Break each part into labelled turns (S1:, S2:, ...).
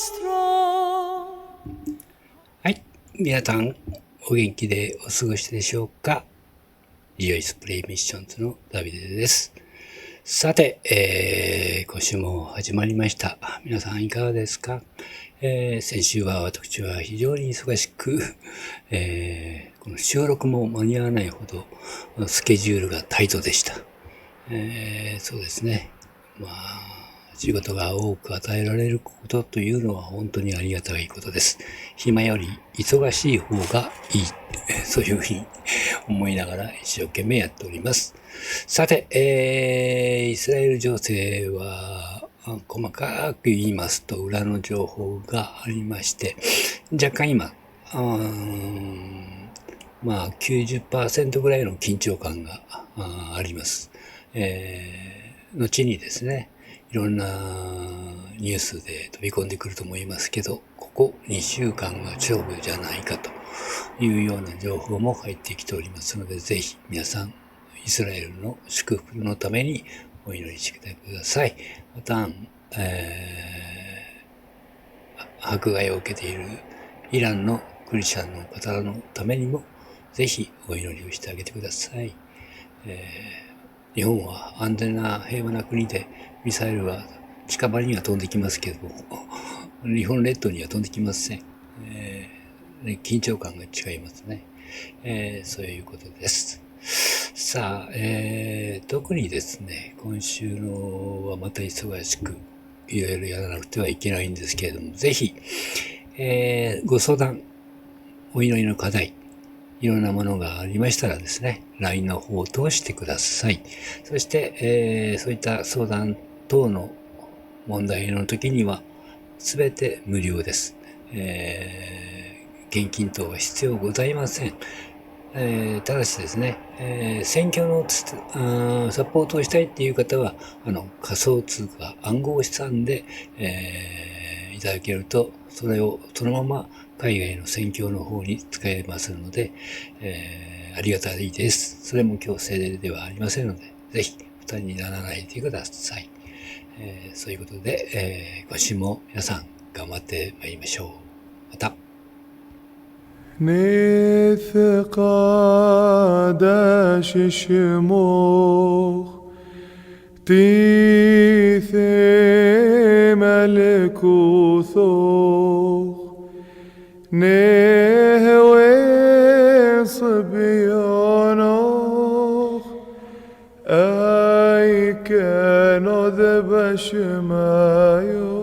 S1: はい、皆さんお元気でお過ごしでしょうか。リジョイスプレイミッションズのダビデです。さて、今週も始まりました。皆さんいかがですか。先週は私は非常に忙しく、この収録も間に合わないほどスケジュールがタイトでした。そうですね。仕事が多く与えられることというのは本当にありがたいことです。暇より忙しい方がいい。そういうふうに思いながら一生懸命やっております。さて、イスラエル情勢は細かく言いますと裏の情報がありまして、若干今、90% ぐらいの緊張感があります。後にですね、いろんなニュースで飛び込んでくると思いますけど、ここ2週間が勝負じゃないかというような情報も入ってきておりますので、ぜひ皆さん、イスラエルの祝福のためにお祈りしてください。また、迫害を受けているイランのクリスチャンの方のためにも、ぜひお祈りをしてあげてください。日本は安全な平和な国で、ミサイルは近場には飛んできますけども、日本列島には飛んできません。緊張感が違いますね。そういうことです。さあ、特にですね、今週のはまた忙しく、いろいろやらなくてはいけないんですけれども、ぜひ、ご相談、お祈りの課題、いろんなものがありましたらですね、LINE の方を通してください。そして、そういった相談等の問題の時には、すべて無料です。現金等は必要ございません。ただしですね、選挙のサポートをしたいっていう方は、仮想通貨、暗号資産で、いただけると、それをそのまま海外の選挙の方に使えますので、ありがたいです。それも強制ではありませんので、ぜひ負担にならないでください。そういうことで、今週も皆さん頑張ってまいりましょう。また。
S2: نثقادش شموخ تيثي ملكوثوخ نهوي صبيانوخ أي كانوا ذبش مايو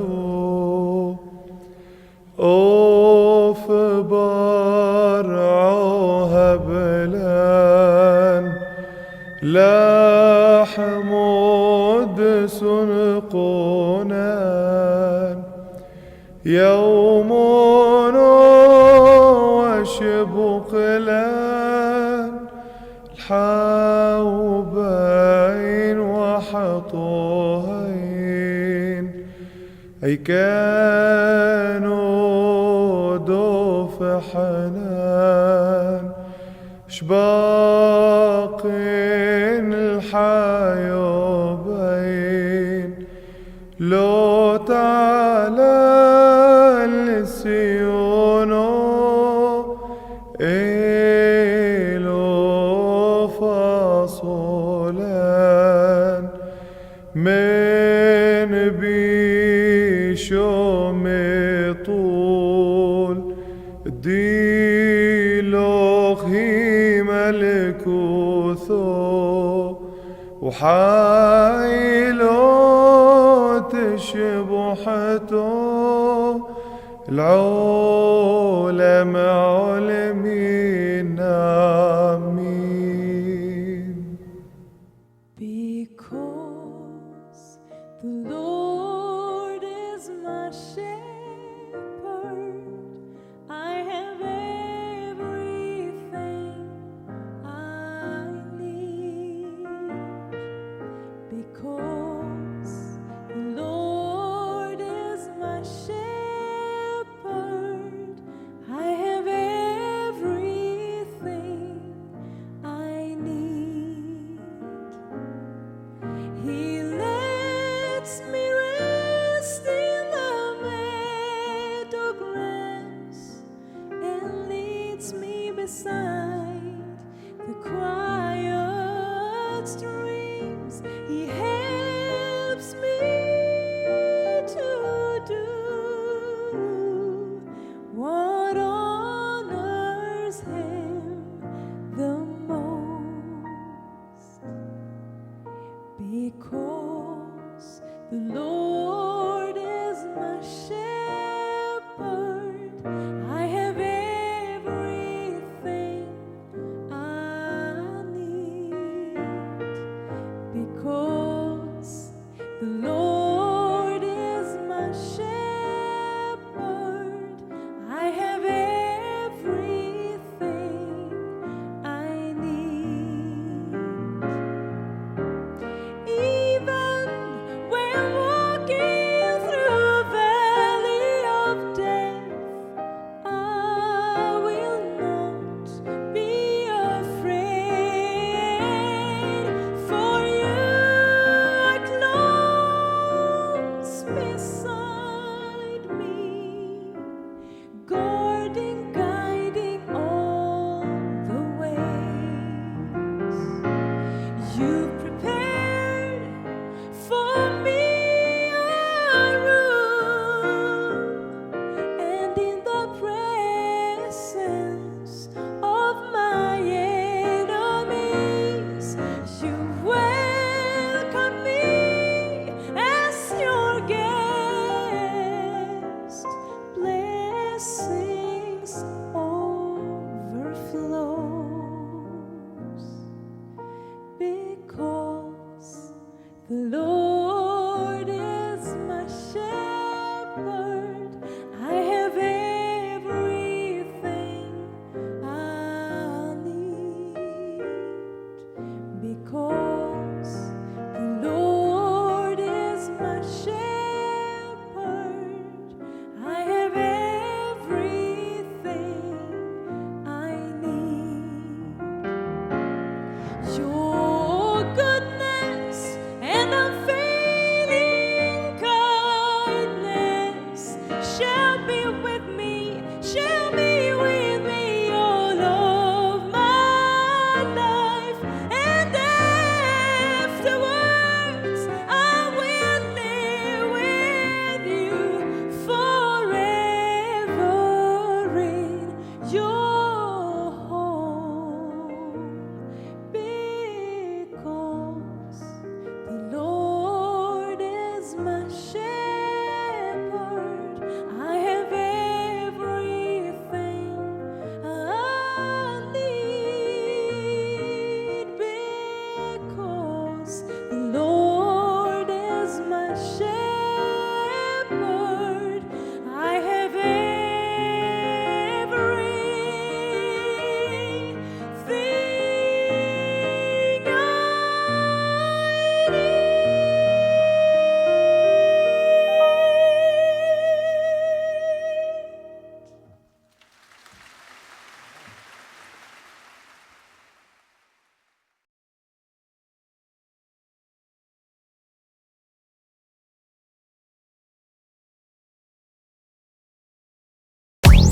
S2: أوف برعوها بلان لا حمود سنقونان يوم وشبق لان الحاوبين وحطوهين أي كانوا دوف حنان شباقين الحايوبين لو تعالى السيونو إلو فاصولان من بيشوم طول ديلوخ هي ملكوثو وحايلو تشبحتو العولم علمين آمين.
S3: Because the Lord is my shepherd, I have everything I need. Because the Lord is my shepherd, I have everything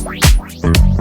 S3: Thank